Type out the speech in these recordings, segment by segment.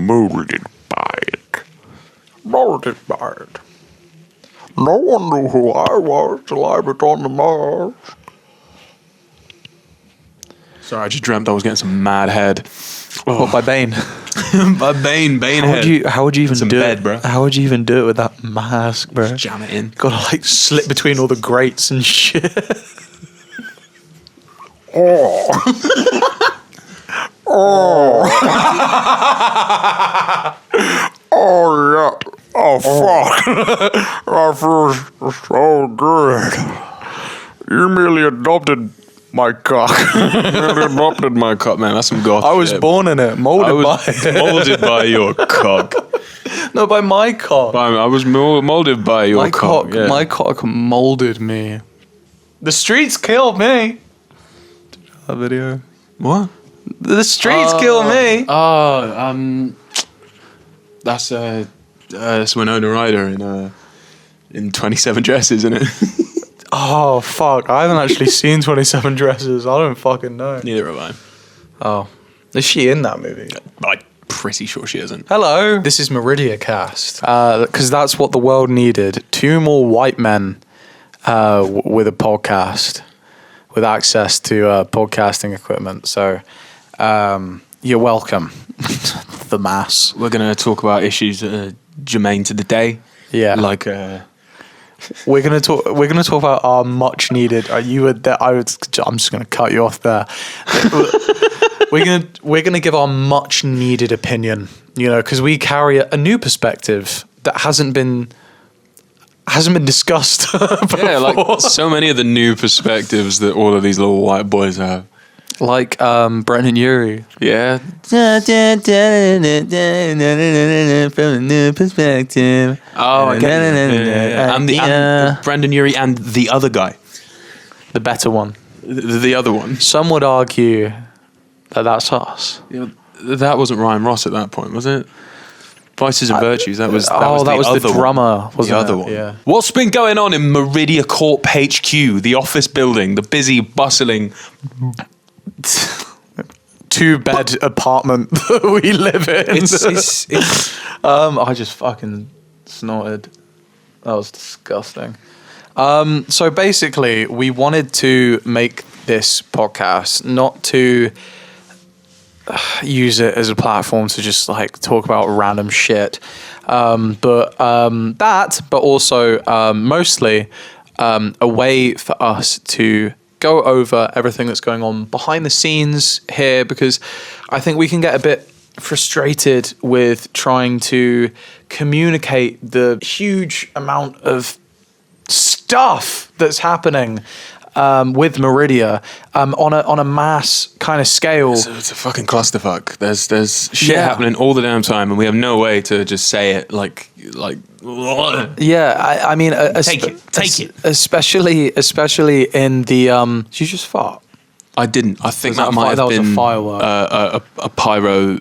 molded by it. Molded by it. No one knew who I was till I was on the mask. Sorry, I just dreamt I was getting some mad head. What, by Bane? By Bane How head. would you even Some do bed, it, bro. How would you even do it with that mask, bro? Jam it in. Gotta like slip between all the grates and shit. Oh. Oh. Oh, yeah. Oh, fuck. That feels so good. You merely adopted my cock. Never adopted my cock, man. That's some goth I was shit. born in it, molded by it. molded by your cock. No, by my cock. I was molded by your My cock. Yeah. My cock molded me. The streets killed me. That video. What? The streets killed me. That's Winona Ryder in 27 Dresses, isn't it? Oh fuck! I haven't actually seen 27 Dresses. I don't fucking know. Neither have I. Oh, is she in that movie? I'm pretty sure she isn't. Hello, this is MeridiaCast. Because that's what the world needed. 2 more white men with a podcast, with access to podcasting equipment. So you're welcome, the mass. We're going to talk about issues that are germane to the day. Yeah, Like... We're gonna talk about our much needed. I'm just gonna cut you off there. we're gonna give our much needed opinion. You know, because we carry a new perspective that hasn't been discussed. yeah, like so many of the new perspectives that all of these little white boys have. Like Brennan Urie. Yeah. From a new perspective. Oh, okay. And Brandon Urie and the other guy. The better one. The other one. Some would argue that that's us. Yeah, that wasn't Ryan Ross at that point, was it? Vices and Virtues. That was that was the drummer, wasn't the other it? one. Yeah. What's been going on in MeridiaCorp HQ, the office building, the busy, bustling 2-bed apartment that we live in? It's I just fucking snorted. That was disgusting. So basically, we wanted to make this podcast not to use it as a platform to just like talk about random shit, but also mostly a way for us to go over everything that's going on behind the scenes here, because I think we can get a bit frustrated with trying to communicate the huge amount of stuff that's happening with Meridia on a mass kind of scale. It's a fucking clusterfuck. There's shit happening all the damn time, and we have no way to just say it like. Yeah, I mean, take it. Especially in the. Did you just fart? I didn't. I think that was might have been a firework. A pyro.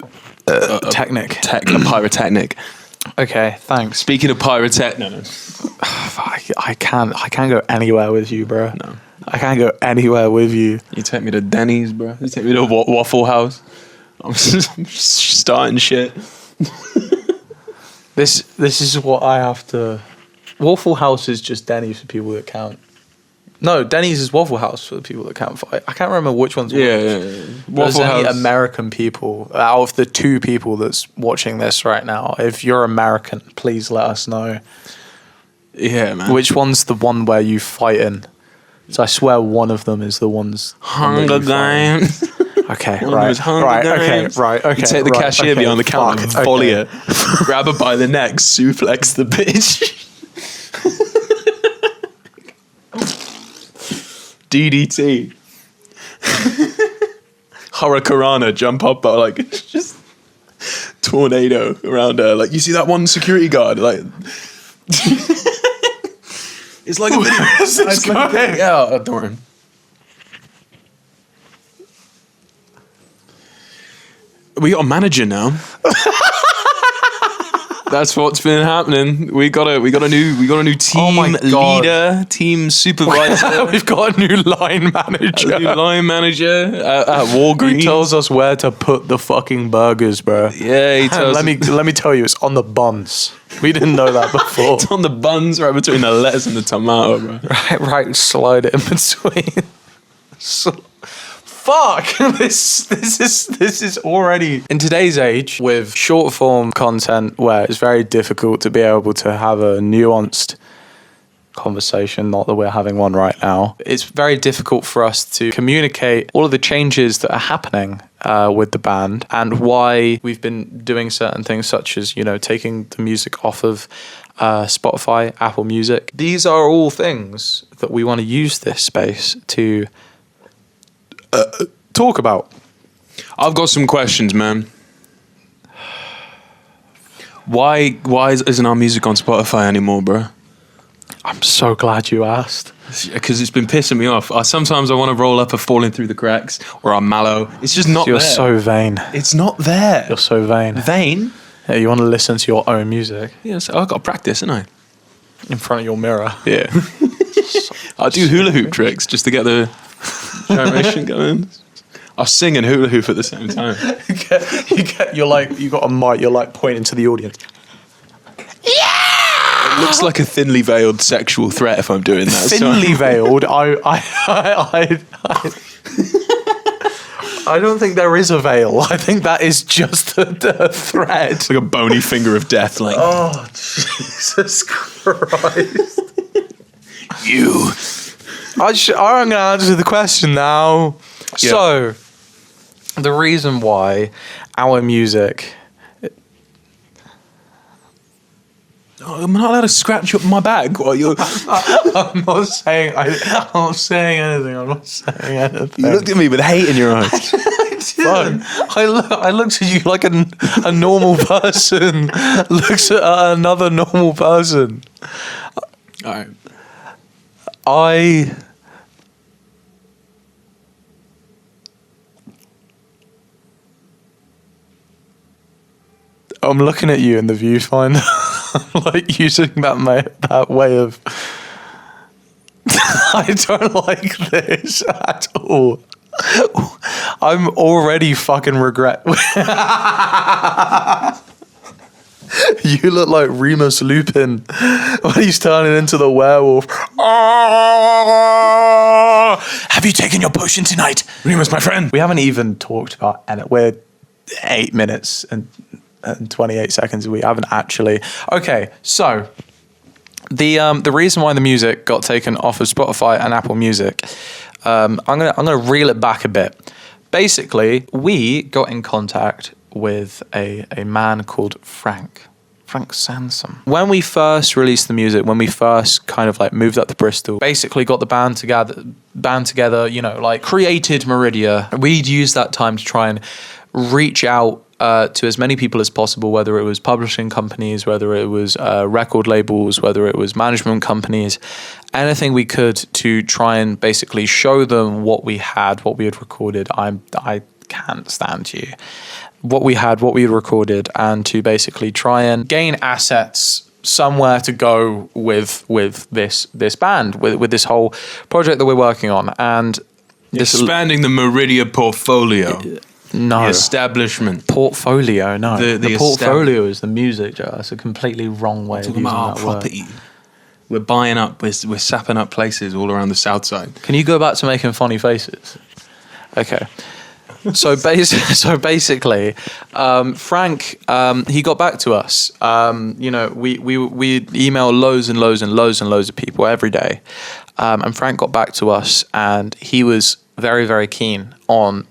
Technic. A pyrotechnic. Okay, thanks. Speaking of pyrotechnic, I can't go anywhere with you, bro. No. I can't go anywhere with you. You take me to Denny's, bro. You take me to Waffle House. I'm starting shit. This is what I have to. Waffle House is just Denny's for people that count. No, Denny's is Waffle House for the people that count. I can't remember which one's which. Yeah. Waffle House. Any American people out of the 2 people that's watching this right now? If you're American, please let us know. Yeah, man. Which one's the one where you fight in? So I swear one of them is the ones. Hunger Games. Okay, Right. Okay. You take the cashier behind the counter and volley it. Grab her by the neck, suplex the bitch. DDT. Hurricanrana, jump up, but like just tornado around her. Like, you see that one security guard? Like, it's like a video. It's like a, yeah, don't worry. We got a manager now. That's what's been happening. We got a new team leader, team supervisor. We've got a new line manager. A new line manager at Walgreens. He tells us where to put the fucking burgers, bro. Yeah, he tells let me tell you, it's on the buns. We didn't know that before. It's on the buns right between the lettuce and the tomato, bro. Right, slide it in between. Fuck! This is already in today's age with short form content where it's very difficult to be able to have a nuanced conversation, not that we're having one right now. It's very difficult for us to communicate all of the changes that are happening with the band and why we've been doing certain things such as, taking the music off of Spotify, Apple Music. These are all things that we want to use this space to talk about. I've got some questions, man. Why isn't our music on Spotify anymore, bro? I'm so glad you asked. Because it's been pissing me off. Sometimes I want to roll up a Falling Through the Cracks or a Mallow. It's just not You're there. so vain. It's not there. You're so vain. Vain? Yeah, you want to listen to your own music. Yeah, so I've got to practice, haven't I? In front of your mirror. Yeah. I do hula hoop tricks just to get the gyration going. I'll sing and hula hoop at the same time. You got a mic, you're like pointing to the audience. It looks like a thinly veiled sexual threat if I'm doing that. Thinly veiled. I don't think there is a veil. I think that is just a thread. It's like a bony finger of death. Like, oh, Jesus Christ. You. I'm going to answer the question now. Yeah. So, the reason why our music... I'm not allowed to scratch up my bag while you're... I'm not saying anything. You looked at me with hate in your eyes. I looked at you like a normal person looks at another normal person. All right. I'm looking at you in the viewfinder, like using that way of. I don't like this at all. I'm already fucking regret. You look like Remus Lupin when he's turning into the werewolf. Have you taken your potion tonight? Remus, my friend. We haven't even talked about it. We're 8 minutes and 28 seconds. We haven't actually. Okay, so the reason why the music got taken off of Spotify and Apple Music, I'm gonna reel it back a bit. Basically, we got in contact with a man called Frank Sansom. When we first released the music, when we first kind of like moved up to Bristol, basically got the band together, created Meridia. We'd use that time to try and reach out to as many people as possible, whether it was publishing companies, whether it was record labels, whether it was management companies, anything we could to try and basically show them what we had recorded. I can't stand you. What we had recorded, and to basically try and gain assets somewhere to go with this band, with this whole project that we're working on, and expanding the Meridia portfolio. No. The establishment. Portfolio, no. The portfolio is the music, Joe. That's a completely wrong way of using that property. word. We're buying up, we're sapping up places all around the south side. Can you go back to making funny faces? Okay. So basically, Frank, he got back to us. We email loads and loads of people every day. And Frank got back to us, and he was very, very keen on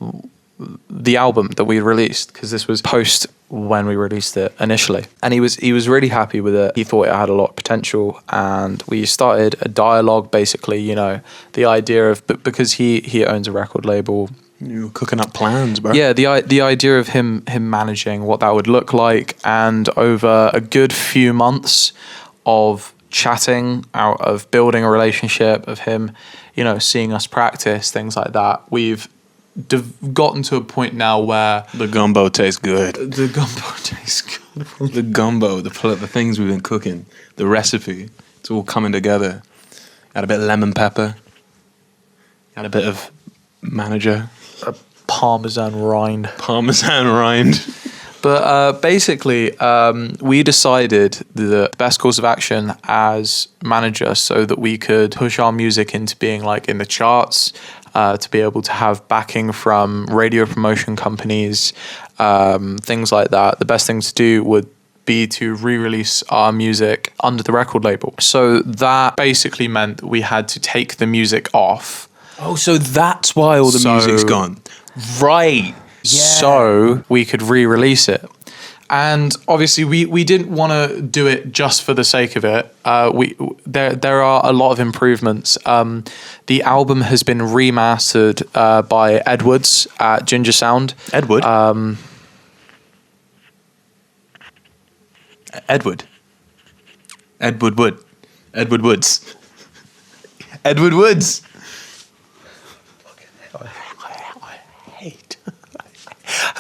the album that we released, because this was post when we released it initially, and he was really happy with it. He thought it had a lot of potential, and we started a dialogue. Basically, the idea of, because he owns a record label, you were cooking up plans, bro. Yeah, the idea of him managing what that would look like, and over a good few months of chatting, out of building a relationship, of him, seeing us practice, things like that, we've gotten to a point now where the gumbo tastes good. The gumbo tastes good. The gumbo, the things we've been cooking, the recipe, it's all coming together. Add a bit of lemon pepper. Add a bit of manager. Parmesan rind. But basically, we decided the best course of action as manager so that we could push our music into being like in the charts, to be able to have backing from radio promotion companies, things like that. The best thing to do would be to re-release our music under the record label. So that basically meant that we had to take the music off. Oh, so that's why all the music's gone. Right. Yeah. So we could re-release it. And obviously we didn't want to do it just for the sake of it. There are a lot of improvements. The album has been remastered by Edwards at Ginger Sound. Edward? Edward. Edward Wood. Edward Woods. Edward Woods. I hate.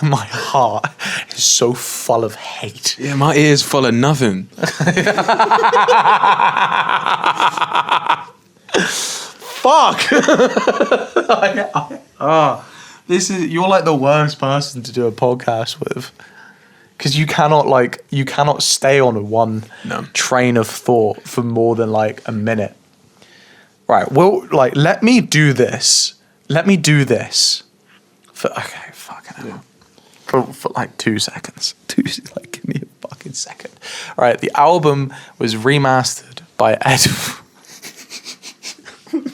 My heart is so full of hate. Yeah, my ear's full of nothing. Fuck. You're like the worst person to do a podcast with. Because you cannot stay on one train of thought for more than like a minute. Right, well, like, let me do this. Okay, fucking hell. For like 2 seconds. Give me a fucking second. All right, the album was remastered by Ed.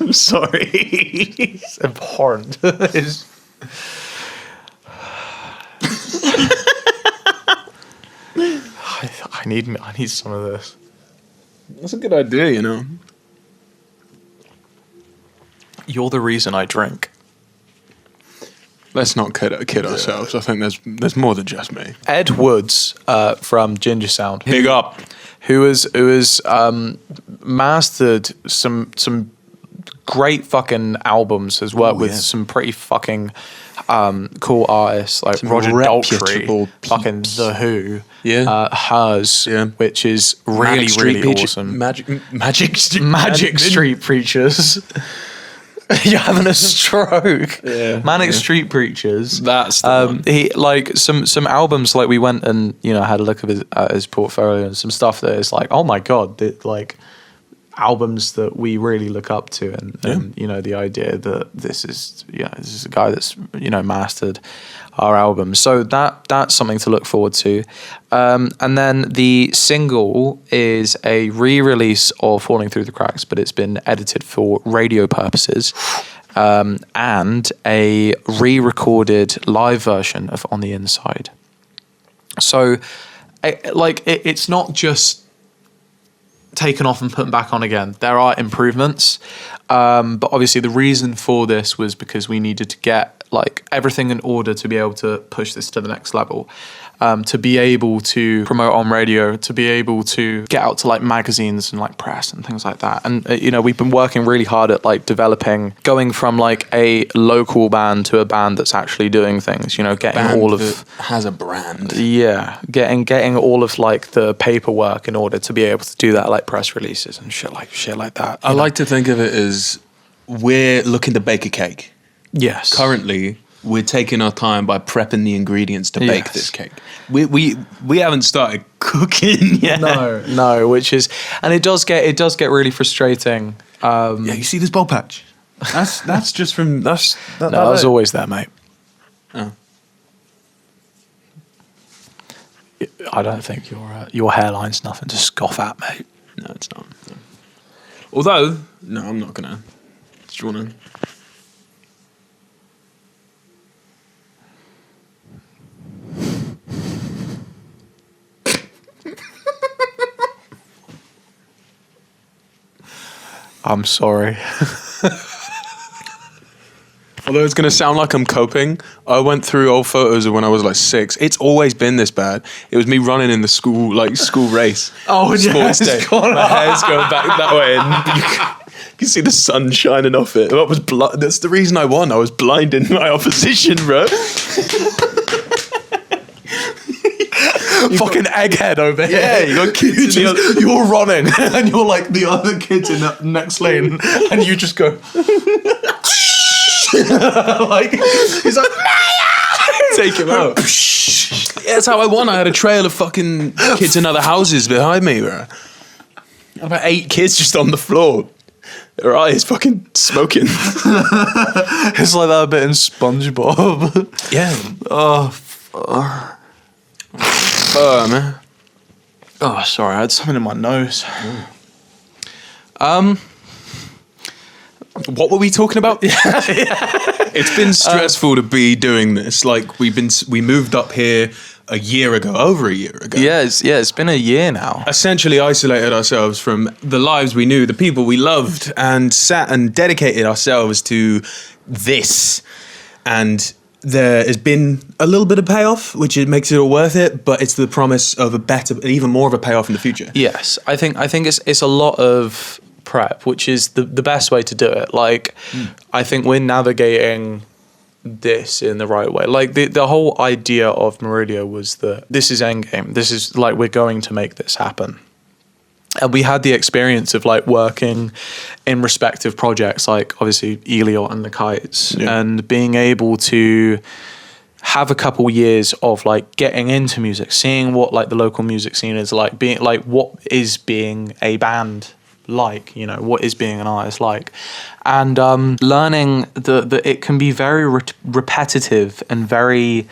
I'm sorry. It's abhorrent. I need some of this. That's a good idea, you know. You're the reason I drink. Let's not kid ourselves. I think there's more than just me. Ed Woods from Ginger Sound. Big up. Who was mastered some great fucking albums, has worked with some pretty fucking cool artists like some Roger Daltrey, peeps. fucking The Who, Yeah. Hers, Yeah. which is really awesome. Magic Street Preachers. You're having a stroke. Yeah. Manic Street Preachers. That's the one. He like some albums, like we went and had a look at his portfolio and some stuff that is like, oh my god, like albums that we really look up to, and the idea that this is a guy that's mastered our album. So that's something to look forward to. And then the single is a re-release of Falling Through the Cracks, but it's been edited for radio purposes, and a re-recorded live version of On the Inside. So it's not just taken off and put back on again. There are improvements, but obviously the reason for this was because we needed to get like everything in order to be able to push this to the next level, to be able to promote on radio, to be able to get out to like magazines and like press and things like that. And we've been working really hard at like developing, going from like a local band to a band that's actually doing things, getting Band all of that has a brand. Yeah, getting all of like the paperwork in order to be able to do that, like press releases and shit like that. I like to think of it as we're looking to bake a cake. Yes. Currently, we're taking our time by prepping the ingredients to bake Yes. this cake. We haven't started cooking yet. No, which is, and it does get really frustrating. Yeah, you see this bowl patch? That's just from that was always there, mate. Oh. I don't think your hairline's nothing to scoff at, mate. No, it's not. No. Although, no, I'm not gonna. Do you wanna? I'm sorry. Although it's going to sound like I'm coping, I went through old photos of when I was like 6. It's always been this bad. It was me running in the school race. Oh, Sports day. My hair's going back that way, and you can see the sun shining off it. That's the reason I won. I was blinding my opposition, bro. fucking egghead over here. Yeah, you got kids. You're running, and you're like the other kids in that next lane, and you just go like he's like take him out. Yeah, that's how I won. I had a trail of fucking kids in other houses behind me, bro. About 8 kids just on the floor. Their eyes fucking smoking. It's like that bit in SpongeBob. Yeah. Man. Oh, sorry, I had something in my nose. What were we talking about? It's been stressful to be doing this. Like we moved up here over a year ago. It's been a year now. Essentially isolated ourselves from the lives we knew, the people we loved, and sat and dedicated ourselves to this. And there has been a little bit of payoff, which makes it all worth it, but it's the promise of even more of a payoff in the future. Yes, I think it's a lot of prep, which is the best way to do it. Like, I think we're navigating this in the right way. Like the whole idea of Meridia was that this is endgame. This is like, we're going to make this happen. And we had the experience of like working in respective projects, like obviously Elliot and the Kites, and being able to have a couple years of like getting into music, seeing what like the local music scene is like, being like, what is being a band like, you know, what is being an artist like, and learning that it can be very repetitive and very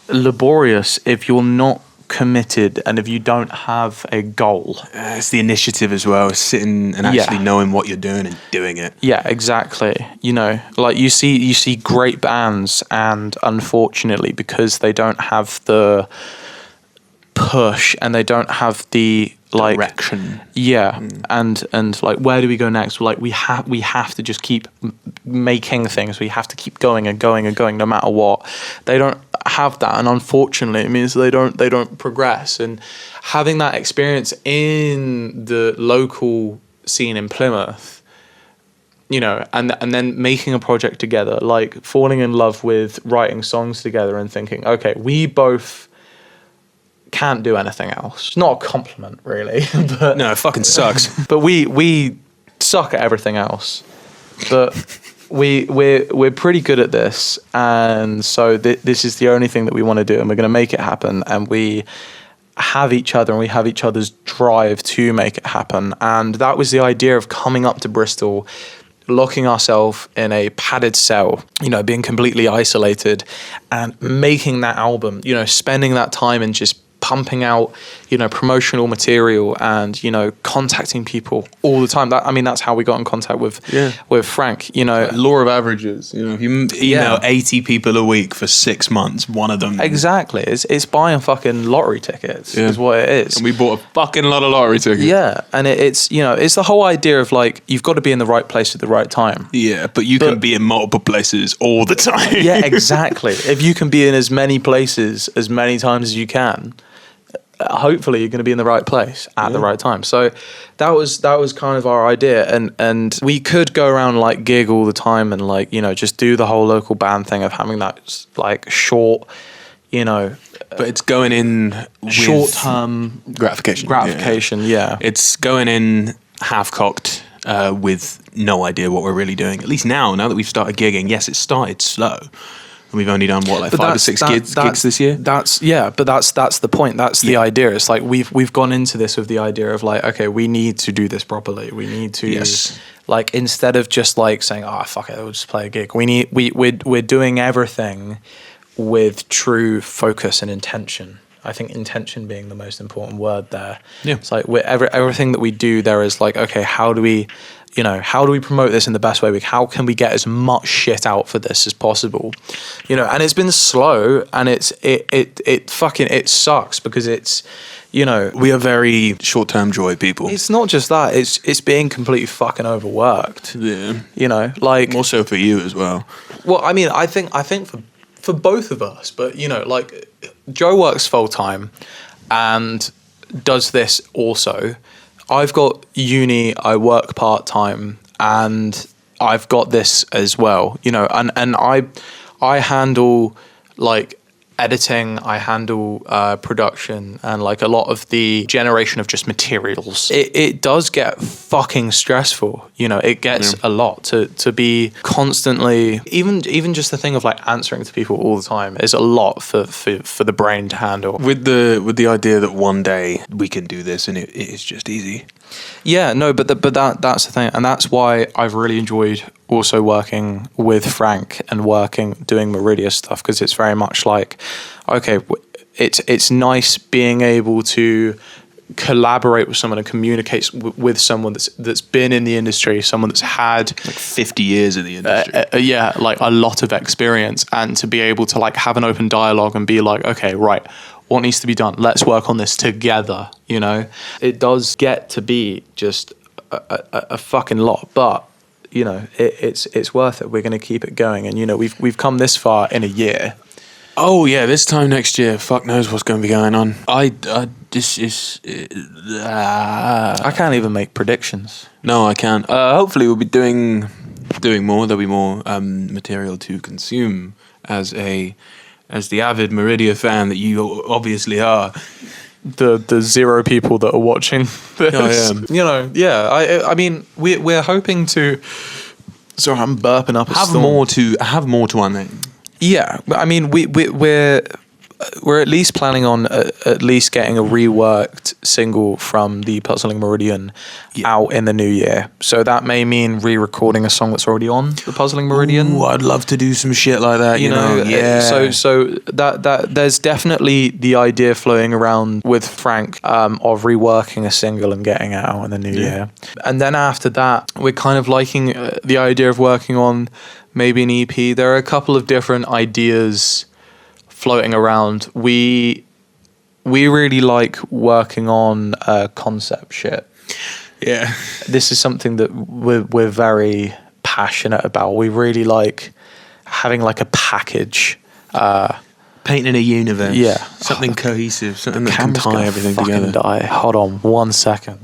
laborious if you're not committed and if you don't have a goal. It's the initiative as well, sitting and actually knowing what you're doing and doing it. Yeah, exactly. You know, like you see great bands, and unfortunately, because they don't have the push and they don't have the like direction, and like, where do we go next? Like we have to just keep making things. We have to keep going and going and going, no matter what. They don't have that, and unfortunately, it means they don't progress. And having that experience in the local scene in Plymouth, you know, and then making a project together, like falling in love with writing songs together and thinking, okay, we both can't do anything else. It's not a compliment, really. But no, it fucking sucks. But we suck at everything else. But we're pretty good at this, and so this is the only thing that we want to do, and we're going to make it happen. And we have each other, and we have each other's drive to make it happen. And that was the idea of coming up to Bristol, locking ourselves in a padded cell, you know, being completely isolated, and making that album, you know, spending that time and just pumping out, you know, promotional material and, you know, contacting people all the time. That's how we got in contact with Frank, you know. Law of averages, you know, if you email 80 people a week for 6 months, one of them. Exactly. It's buying fucking lottery tickets is what it is. And we bought a fucking lot of lottery tickets. Yeah. And it's, you know, it's the whole idea of like, you've got to be in the right place at the right time. Yeah, but you can be in multiple places all the time. Yeah, exactly. If you can be in as many places as many times as you can, hopefully you're going to be in the right place at the right time. So that was kind of our idea, and we could go around like gig all the time and like, you know, just do the whole local band thing of having that like short, you know, but it's going in with short-term gratification. Yeah. It's going in half-cocked with no idea what we're really doing, at least now that we've started gigging. Yes, it started slow. And we've only done 5 or 6 gigs this year. That's the point. That's the idea. It's like we've gone into this with the idea of like, okay, we need to do this properly. We need to like, instead of just like saying, oh fuck it, we'll just play a gig. We're doing everything with true focus and intention. I think intention being the most important word there. Yeah. It's like everything that we do there is like, okay, how do we promote this in the best way? How can we get as much shit out for this as possible? You know, and it's been slow, and it sucks because it's, you know, we are very short-term joy people. It's not just that, it's being completely fucking overworked. Yeah. You know, like, more so for you as well. Well, I mean, I think for both of us, but you know, like, Joe works full-time and does this also. I've got uni, I work part-time, and I've got this as well, you know, and I handle like editing, I handle production, and like a lot of the generation of just materials. It does get fucking stressful. You know, it gets a lot to be constantly, even just the thing of like answering to people all the time is a lot for the brain to handle. With the idea that one day we can do this and it is just easy. Yeah, no, but that's the thing, and that's why I've really enjoyed also working with Frank and doing Meridia stuff, because it's very much like, okay, it's nice being able to collaborate with someone and communicate with someone that's been in the industry, someone that's had like 50 years in the industry. Like a lot of experience, and to be able to like have an open dialogue and be like, okay, right, what needs to be done? Let's work on this together. You know, it does get to be just a fucking lot, but you know, it's worth it. We're going to keep it going, and you know, we've come this far in a year. Oh yeah, this time next year, fuck knows what's going to be going on. I can't even make predictions. No, I can't. Hopefully, we'll be doing more. There'll be more material to consume as the avid Meridia fan that you obviously are. The 0 people that are watching this. Oh, yeah. You know, yeah. I mean, we're hoping to. Sorry, I'm burping up. Have more to our name. Yeah, I mean, we're at least planning on at least getting a reworked single from the Puzzling Meridian out in the new year. So that may mean re-recording a song that's already on the Puzzling Meridian. Ooh, I'd love to do some shit like that. You know, yeah. So that there's definitely the idea floating around with Frank of reworking a single and getting it out in the new year. And then after that, we're kind of liking the idea of working on maybe an EP. There are a couple of different ideas floating around. We really like working on concept shit. Yeah, this is something that we're very passionate about. We really like having like a package, painting a universe. Yeah, something cohesive, something that can tie everything together. Die. Hold on 1 second.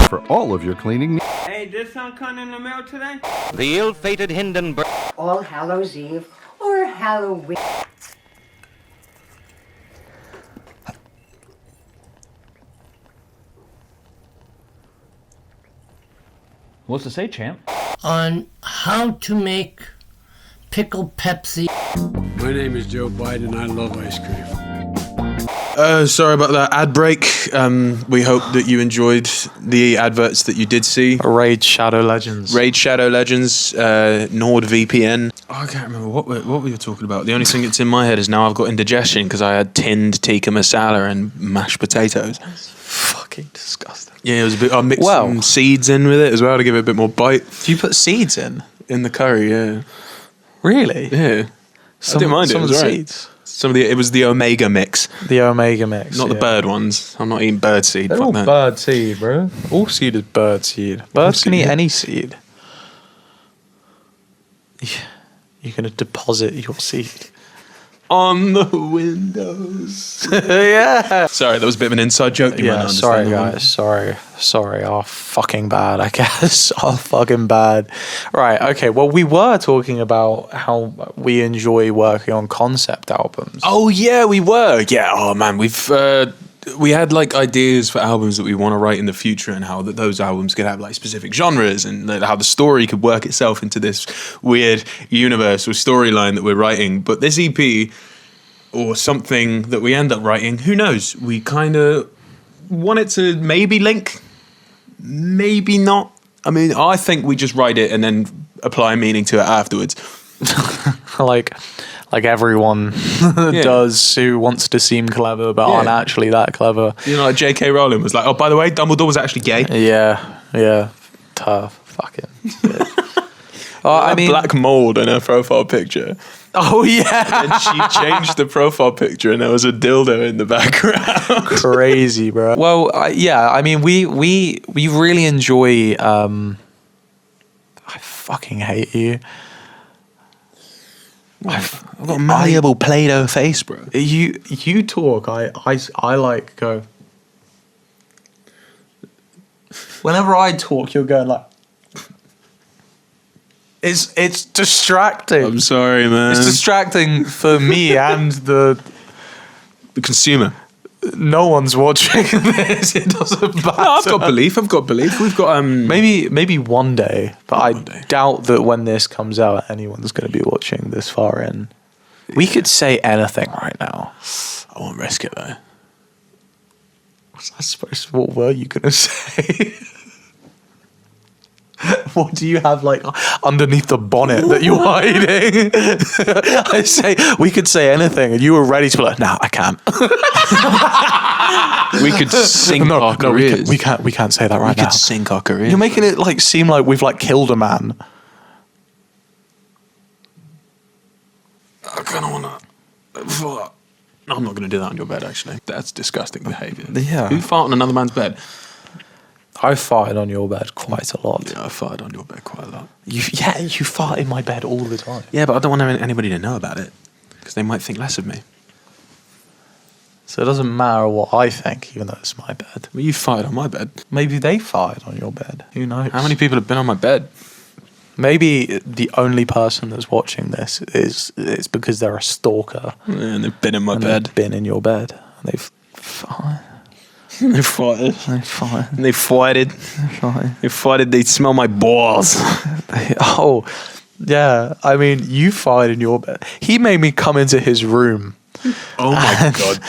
For all of your cleaning. Hey, did some come in the mail today? The ill-fated Hindenburg. All Hallows Eve or Halloween. What's it say, champ? On how to make pickled Pepsi. My name is Joe Biden. I love ice cream. Sorry about that ad break. We hope that you enjoyed the adverts that you did see. Raid Shadow Legends. NordVPN. Oh, I can't remember what we were talking about. The only thing that's in my head is now I've got indigestion because I had tinned tikka masala and mashed potatoes. That's fucking disgusting. Yeah, it was a bit. I mixed some seeds in with it as well to give it a bit more bite. Do you put seeds in the curry? Yeah. Really? Yeah. I didn't mind it. It was right. Seeds. It was the Omega mix. The Omega mix. Not the bird ones. I'm not eating bird seed. They're all bird seed, bro. All seed is bird seed. Birds can eat any seed. Yeah. You're going to deposit your seed on the windows. Yeah. Sorry, that was a bit of an inside joke. You might not sorry, understand guys. Sorry. Oh, fucking bad, I guess. Oh, fucking bad. Right, okay. Well, we were talking about how we enjoy working on concept albums. Oh, yeah, we were. Yeah, oh, man. We had like ideas for albums that we want to write in the future, and how those albums could have like specific genres, and how the story could work itself into this weird universe or storyline that we're writing. But this EP, or something that we end up writing, who knows? We kind of want it to maybe link, maybe not. I mean, I think we just write it and then apply meaning to it afterwards. Like everyone does who wants to seem clever but aren't actually that clever. You know, like J.K. Rowling was like, oh, by the way, Dumbledore was actually gay. Yeah. Tough. Fucking shit. I mean, black mold in her profile picture. Oh, yeah. And she changed the profile picture and there was a dildo in the background. Crazy, bro. Well, I mean, we really enjoy... I fucking hate you. I've got a malleable Play-Doh face, bro. You talk. I like go. Whenever I talk, you're going like. It's distracting. I'm sorry, man. It's distracting for me and the consumer. No one's watching this. It doesn't matter. No, I've got belief. We've got maybe one day, but I doubt that when this comes out, anyone's going to be watching this far in. We could say anything right now. I won't risk it though. I suppose. What were you going to say? What do you have like underneath the bonnet that you're hiding? I say we could say anything, and you were ready to be like, "No, I can't." We could sink our careers. We can't say that right now. We could sink our careers. You're making it like seem like we've like killed a man. I kind of want to. I'm not going to do that on your bed. Actually, that's disgusting behaviour. Yeah. Who farted on another man's bed? I farted on your bed quite a lot. Yeah, I farted on your bed quite a lot. You fart in my bed all the time. Yeah, but I don't want anybody to know about it because they might think less of me. So it doesn't matter what I think, even though it's my bed. Well, you farted on my bed. Maybe they farted on your bed. Who knows? How many people have been on my bed? Maybe the only person that's watching this is because they're a stalker. Yeah, and they've been in my bed. They've been in your bed. And they've farted. They farted. They farted. They farted. They farted. They smell my balls. Oh, yeah. I mean, you farted in your bed. He made me come into his room. Oh my God.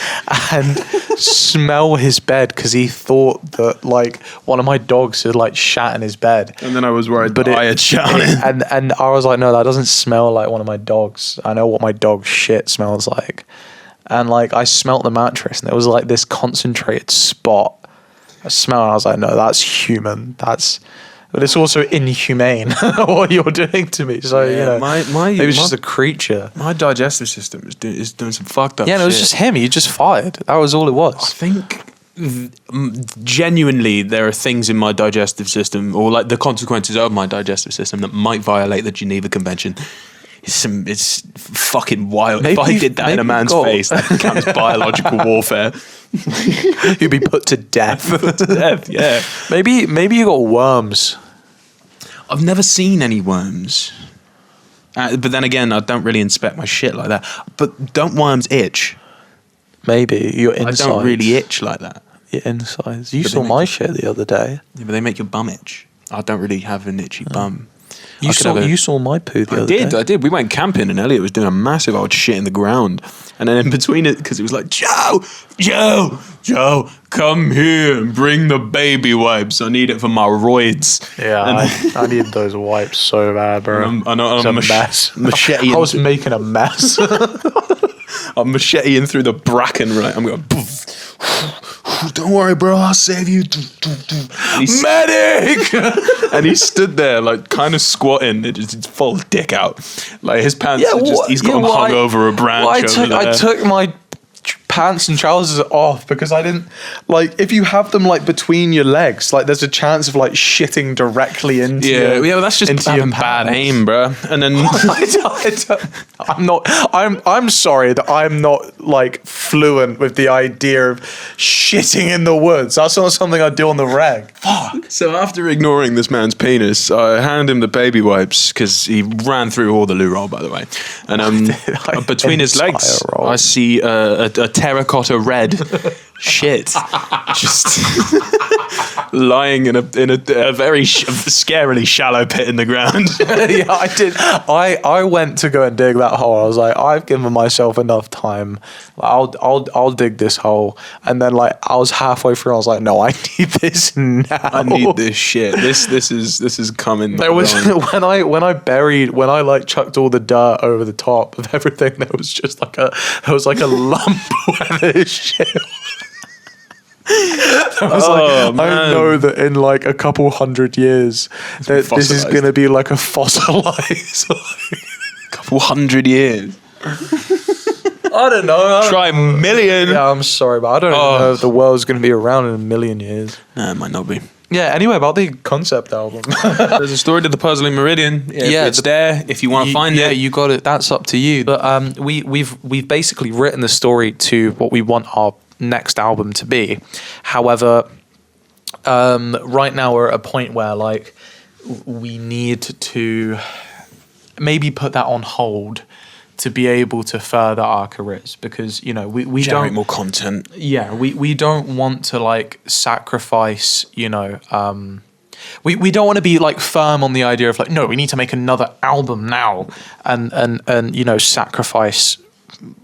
And smell his bed because he thought that like one of my dogs had like shat in his bed. And then I was worried that I had shat on it. And I was like, no, that doesn't smell like one of my dogs. I know what my dog's shit smells like. And like I smelt the mattress and it was like this concentrated spot. I smelled and I was like, no, that's human. But it's also inhumane what you're doing to me. So, maybe it's just a creature. My digestive system is doing some fucked up shit. Yeah, no, it was just him. He just fired. That was all it was. I think genuinely there are things in my digestive system or like the consequences of my digestive system that might violate the Geneva Convention. It's fucking wild. If I did that in a man's face, that becomes biological warfare. You'd be put to death. Yeah. Maybe you got worms. I've never seen any worms. But then again, I don't really inspect my shit like that. But don't worms itch? Maybe your insides. I don't really itch like that. Your insides. You saw my shit the other day. Yeah, but they make your bum itch. I don't really have an itchy bum. You saw my poo the other day. I did. We went camping and Elliot was doing a massive old shit in the ground. And then in between it, because it was like, Joe, come here and bring the baby wipes. I need it for my roids. Yeah, I need those wipes so bad, bro. I'm a mess. I was making a mess. I'm macheteing through the bracken, right? I'm going, don't worry, bro, I'll save you. Medic! And he stood there, like, kind of squatting, just full dick out. Like, his pants are just, he's got him hung over a branch over there. I took my pants and trousers off because I didn't, like, if you have them, like, between your legs, like, there's a chance of, like, shitting directly into your, well, that's just having bad aim, bro. And then I'm sorry that I'm not like fluent with the idea of shitting in the woods. That's not something I do on the reg. Fuck. So after ignoring this man's penis, I hand him the baby wipes because he ran through all the loo roll, by the way. And between his legs, I see a terracotta red shit just lying in a very scarily shallow pit in the ground. Yeah, I did. I went to go and dig that hole. I was like, I've given myself enough time. I'll dig this hole. And then like I was halfway through. I was like, no, I need this now. I need this shit. This is coming. There was when I like chucked all the dirt over the top of everything. There was like a lump where this shit. I know that in like a couple 100 years that this is going to be like a fossilized. Couple 100 years. I don't know. Try a million. Yeah, I'm sorry, but I don't know if the world's going to be around in a million years. No, it might not be. Yeah, anyway, about the concept album. There's a story to the puzzling Meridian. Yeah, it's there if you want to find it. Yeah, you got it. That's up to you. But we've basically written the story to what we want our next album to be. However, right now we're at a point where like we need to maybe put that on hold to be able to further our careers, because you know we Generate don't more content. Yeah, we don't want to like sacrifice, you know, we don't want to be like firm on the idea of like, no, we need to make another album now and you know, sacrifice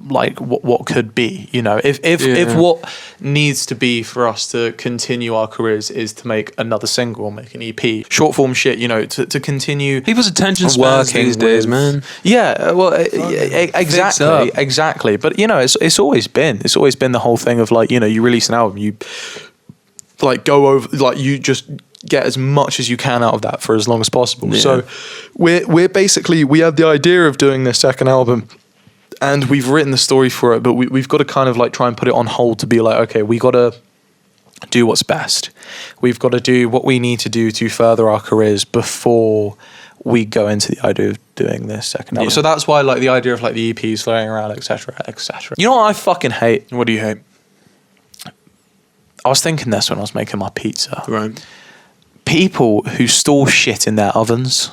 like what could be, you know, if what needs to be for us to continue our careers is to make another single or make an EP, short form shit, you know, to continue People's attention spans these days, man. Yeah, well, exactly. But you know, it's always been the whole thing of like, you know, you release an album, you like go over, like you just get as much as you can out of that for as long as possible. Yeah. So we're basically, we had the idea of doing this second album, and we've written the story for it, but we've got to kind of like try and put it on hold to be like, okay, we got to do what's best. We've got to do what we need to do to further our careers before we go into the idea of doing this second album. Yeah. So that's why like the idea of like the EPs floating around, etc., etc. You know what I fucking hate? What do you hate? I was thinking this when I was making my pizza. Right. People who store shit in their ovens.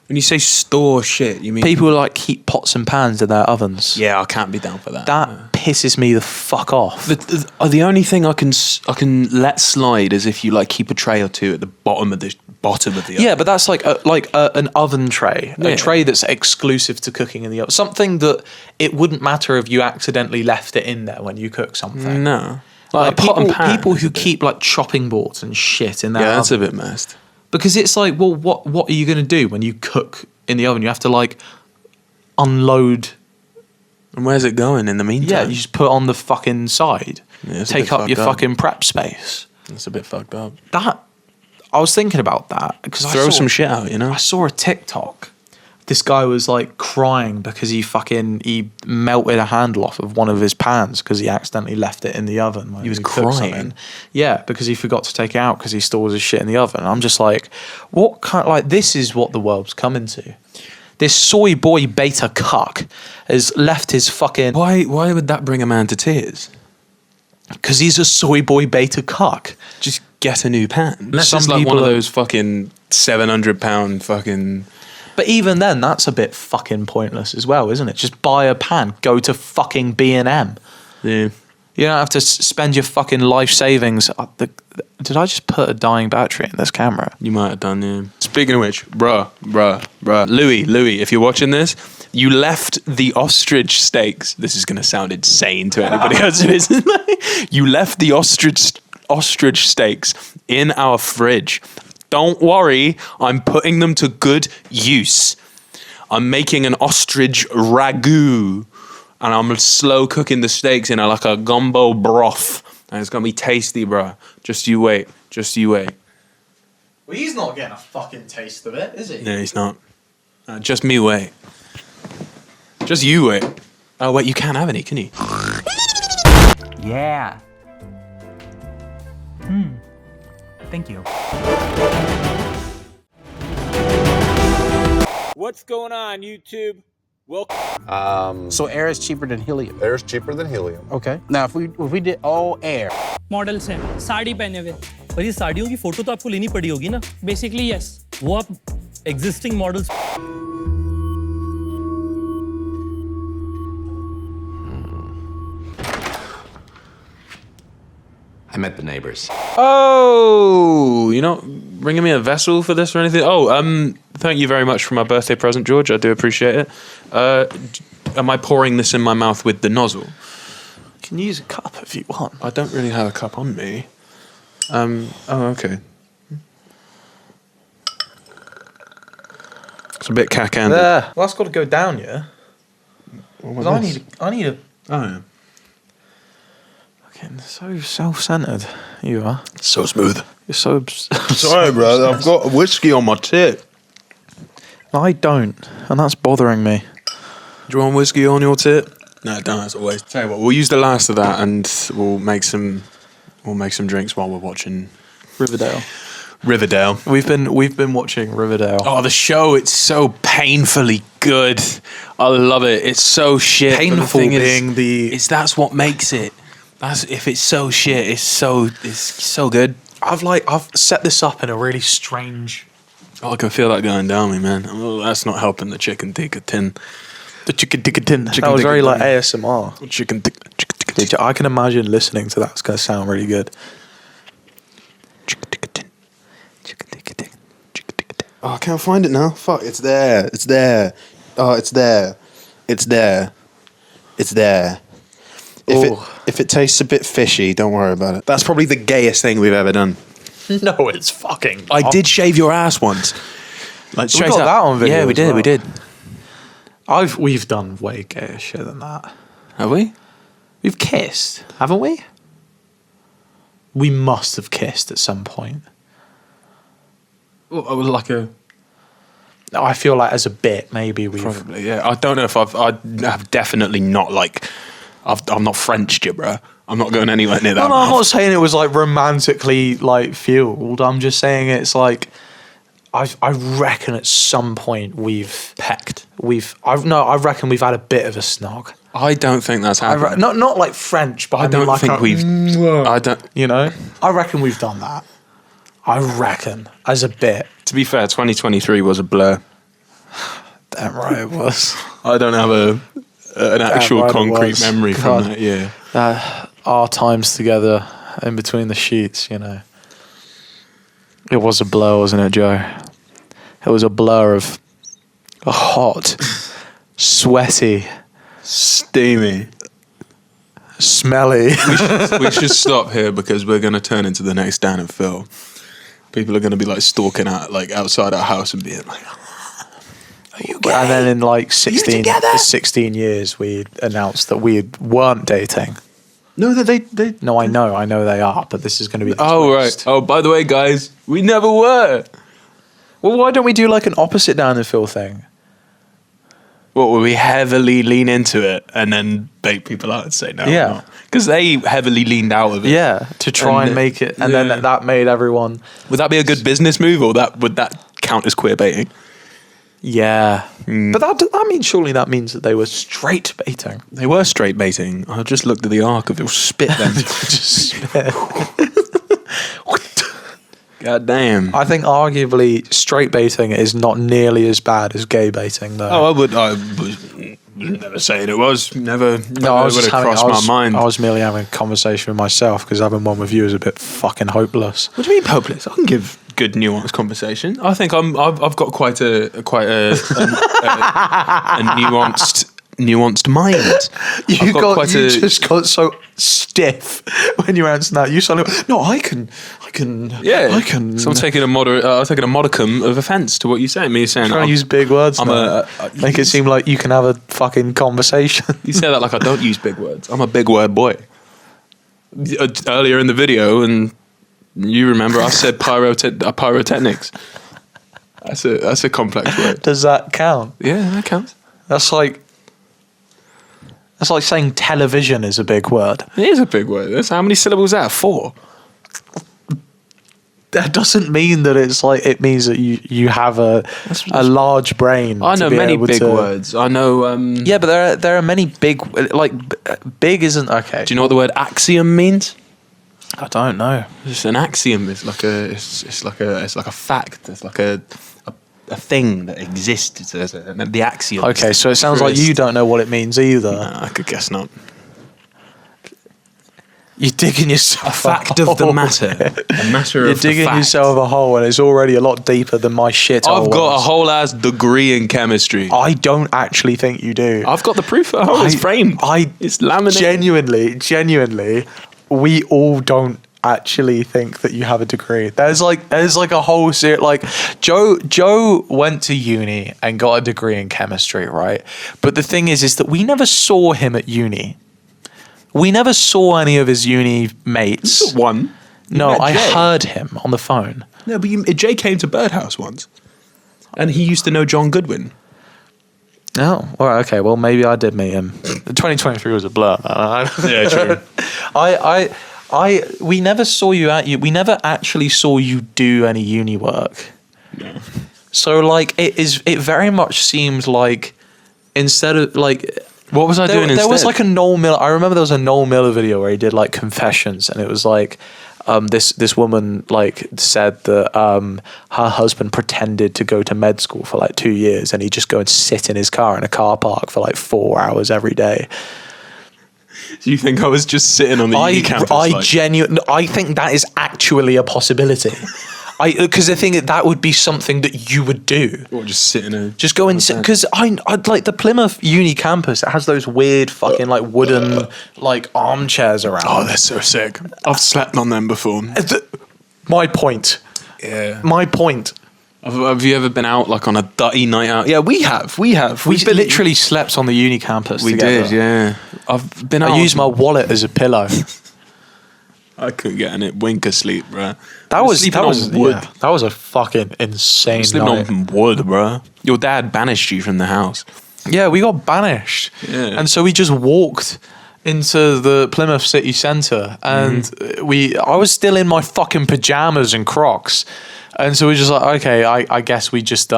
When you say store shit, you mean People who like keep pots and pans in their ovens. Yeah, I can't be down for that. That pisses me the fuck off. The only thing I can let slide is if you like keep a tray or two at the bottom of the oven. Yeah, but that's like an oven tray, a tray that's exclusive to cooking in the oven. Something that it wouldn't matter if you accidentally left it in there when you cook something. No, like pot and pan people who is a bit- keep like chopping boards and shit in their Yeah, that's a oven. bit messed. Because it's like, well, what are you going to do when you cook in the oven? You have to like unload. And where's it going in the meantime? Yeah, you just put it on the fucking side. Yeah, it's a take bit up your fucked up. fucking prep space. That's a bit fucked up. That I was thinking about that because Throw some shit out, you know. I saw a TikTok. This guy was like crying because he melted a handle off of one of his pans because he accidentally left it in the oven. When He was cooked crying? something. Yeah, because he forgot to take it out because he stores his shit in the oven. And I'm just like, what kind? Like, this is what the world's coming to. This soy boy beta cuck has left his fucking. Why would that bring a man to tears? Because he's a soy boy beta cuck. Just get a new pan. Unless Some it's like one people of are- those fucking 700-pound fucking. But even then, that's a bit fucking pointless as well, isn't it? Just buy a pan, go to fucking B&M. Yeah. You don't have to spend your fucking life savings. Did I just put a dying battery in this camera? You might have done, yeah. Speaking of which, bruh. Louis, if you're watching this, you left the ostrich steaks. This is going to sound insane to anybody else who isn't. You left the ostrich steaks in our fridge. Don't worry, I'm putting them to good use. I'm making an ostrich ragu. And I'm slow cooking the steaks in like a gumbo broth. And it's going to be tasty, bruh. Just you wait. Well, he's not getting a fucking taste of it, is he? No, he's not. Just me wait. Just you wait. Oh, wait, you can't have any, can you? Yeah. Thank you. What's going on, YouTube? Welcome. So air is cheaper than helium. Air's cheaper than helium. Okay. Now if we did all air. Models हैं साड़ी पहने हुए, पर ये साड़ियों की photo तो आपको लेनी पड़ी होगी ना. बेसिकली यस, वो आप existing models. I met the neighbors. Oh, you're not bringing me a vessel for this or anything? Oh, thank you very much for my birthday present, George. I do appreciate it. Am I pouring this in my mouth with the nozzle? You can use a cup if you want. I don't really have a cup on me. Oh, okay. It's a bit cack-handed. Well, that's got to go down, yeah? What 'Cause I need a... Oh, yeah. Fucking so self-centered you are. So smooth. You're so... Sorry, bro. I've got whiskey on my tit. I don't, and that's bothering me. Do you want whiskey on your tit? No, don't. That's always. Tell you what, we'll use the last of that, and we'll make some drinks while we're watching Riverdale. We've been watching Riverdale. Oh, the show! It's so painfully good. I love it. It's so shit. Painful But the thing being is, that's what makes it. If it's so shit, it's so good. I've set this up in a really strange. Oh, I can feel that going down me, man. Oh, that's not helping the chicken tikka tin. The chicken tikka tin. That Chicken was tikka very like tin. ASMR. Chicken tikka Dude, I can imagine listening to that. It's gonna sound really good. Chicken tikka tin. Chicken tikka tin. Chicken tikka tin. Oh, I can't find it now. Fuck, it's there. It's there. Oh, it's there. It's there. It's there. If it tastes a bit fishy, don't worry about it. That's probably the gayest thing we've ever done. No, it's fucking. I did shave your ass once. Like We straight got up. that on video. Yeah, we as did. well. We did. We've done way gayer shit than that. Have we? We've kissed, haven't we? We must have kissed at some point. Well, like a. I feel like as a bit, maybe we've. Probably, yeah. I don't know if I've definitely not like. I'm not French, bro. I'm not going anywhere near that. No, I'm not saying it was like romantically like fueled. I'm just saying it's like. I reckon at some point we've pecked. I reckon we've had a bit of a snog. I don't think that's happened. Not like French, but I don't mean like think we've. I don't. You know, I reckon we've done that. I reckon as a bit. To be fair, 2023 was a blur. Damn right it was. I don't have an actual right it concrete was. memory God. from that year. Our times together in between the sheets, you know. It was a blur, wasn't it, Joe? It was a blur of a hot, sweaty, steamy, smelly. We should stop here because we're going to turn into the next Dan and Phil. People are going to be like stalking out like outside our house and being like, "Are you gay?" And then in like 16 years, we announced that we weren't dating. No, they. No, I know they are, but this is going to be the Right. twist. Oh, by the way, guys, we never were. Well, why don't we do like an opposite Dan and Phil thing? What, will we heavily lean into it and then bait people out and say no? Yeah. Because they heavily leaned out of it. Yeah, to try and make it, and then that made everyone. Would that be a good business move, or would that count as queer baiting? Yeah, but that means surely that means that they were straight baiting. They were straight baiting. I just looked at the arc of your spit then. Just spit. God damn. I think arguably straight baiting is not nearly as bad as gay baiting, though. Oh, I was never saying it was. Never I was would have crossed my mind. I was merely having a conversation with myself because having one with you is a bit fucking hopeless. What do you mean hopeless? I can give good nuanced conversation. I think I've got quite a nuanced mind. You just got so stiff when you answered that. You suddenly went, no, I can. Yeah, I can. So I'm taking a modicum of offence to what you're saying. Me saying trying to use big words. Make it seem like you can have a fucking conversation. You say that like I don't use big words. I'm a big word boy. Earlier in the video, and you remember I said pyrotechnics. That's a complex word. Does that count? Yeah, that counts. That's like saying television is a big word. It is a big word. That's how many syllables is that? 4. That doesn't mean that it's like it means that you have a large brain. I know many big words. I know. Yeah, but there are many big big isn't okay. Do you know what the word axiom means? I don't know. It's an axiom. It's like a fact. It's like a thing that exists. The axiom. Okay, so it sounds like you don't know what it means either. No, I could guess not. You're digging yourself a fact of the matter. A matter You're of digging the fact. yourself a hole, and it's already a lot deeper than my shit. I've got a whole ass degree in chemistry. I don't actually think you do. I've got the proof at home. It's framed. It's laminated. Genuinely, we all don't actually think that you have a degree. There's like a whole series. Like Joe went to uni and got a degree in chemistry, right? But the thing is that we never saw him at uni. We never saw any of his uni mates. You saw one. No, I heard him on the phone. No, but Jay came to Birdhouse once, and he used to know John Goodwin. Oh, all right, okay. Well, maybe I did meet him. 2023 was a blur. Yeah, true. We never saw you at you. We never actually saw you do any uni work. No. So, like, it very much seems like instead of like. What was I doing instead? There was like a Noel Miller. I remember there was a Noel Miller video where he did like confessions, and it was like, this woman like said that her husband pretended to go to med school for like 2 years, and he'd just go and sit in his car in a car park for like 4 hours every day. Do you think I was just sitting on the uni campus? I think that is actually a possibility. Because I think that would be something that you would do. Or just sit in a... Just go and sit... Because I'd like the Plymouth uni campus, it has those weird fucking like wooden like armchairs around. Oh, they're so sick. I've slept on them before. My point. Yeah. My point. Have you ever been out like on a dirty night out? Yeah, we have. We literally slept on the uni campus together. Did, yeah. I've been out. I used my wallet as a pillow. I couldn't get any wink of sleep, bro. That was wood. Yeah, that was a fucking insane Sleeping night. on wood, bro. Your dad banished you from the house. Yeah, we got banished. Yeah. And so we just walked into the Plymouth city centre, and I was still in my fucking pajamas and Crocs. And so we just like, okay, I guess we just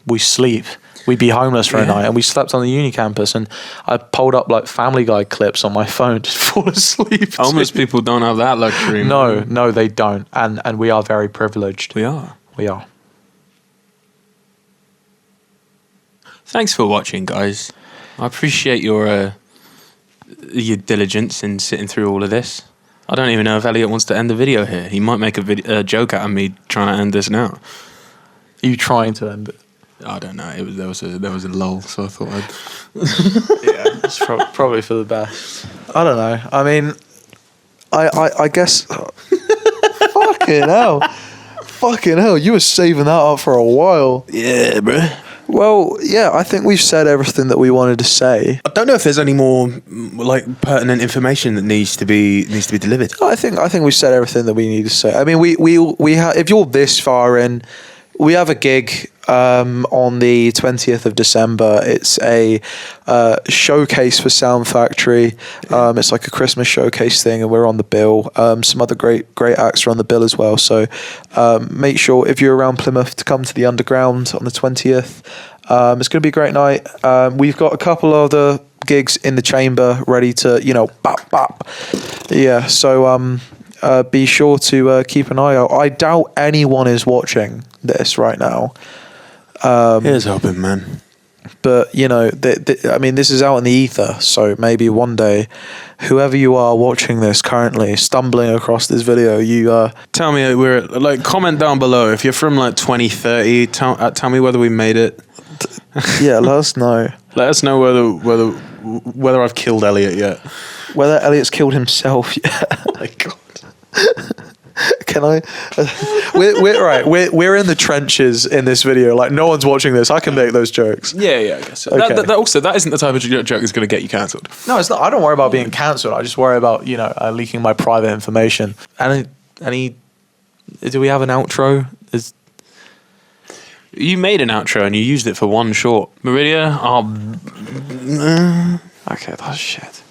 we sleep. We'd be homeless for a night, and we slept on the uni campus, and I pulled up like Family Guy clips on my phone to fall asleep. Homeless people don't have that luxury. No, they don't. And we are very privileged. We are. Thanks for watching, guys. I appreciate your diligence in sitting through all of this. I don't even know if Elliot wants to end the video here. He might make a joke out of me trying to end this now. Are you trying to end it? I don't know. There was a lull, so I thought I'd. Yeah, it's probably for the best. I don't know. I mean, I guess. Fucking hell! You were saving that up for a while. Yeah, bro. Well, yeah, I think we've said everything that we wanted to say. I don't know if there's any more like pertinent information that needs to be delivered. I think we've said everything that we need to say. I mean, we have. If you're this far in, we have a gig on the 20th of December. It's a showcase for Sound Factory. It's like a Christmas showcase thing, and we're on the bill. Some other great acts are on the bill as well. So make sure if you're around Plymouth to come to the Underground on the 20th. It's going to be a great night. We've got a couple other gigs in the chamber ready to, bap. Yeah, so be sure to keep an eye out. I doubt anyone is watching this right now. Here's hoping, man. But, I mean, this is out in the ether, so maybe one day, whoever you are watching this currently, stumbling across this video, you... Tell me, comment down below. If you're from, 2030, tell me whether we made it. Yeah, let us know. Let us know whether I've killed Elliot yet. Whether Elliot's killed himself yet. Oh, my God. Can I? We're in the trenches in this video. Like, no one's watching this. I can make those jokes. Yeah, I guess so. Okay. That isn't the type of joke that's going to get you cancelled. No, it's not. I don't worry about being cancelled. I just worry about leaking my private information. Do we have an outro? You made an outro and you used it for one short. Meridia, Okay, that's shit.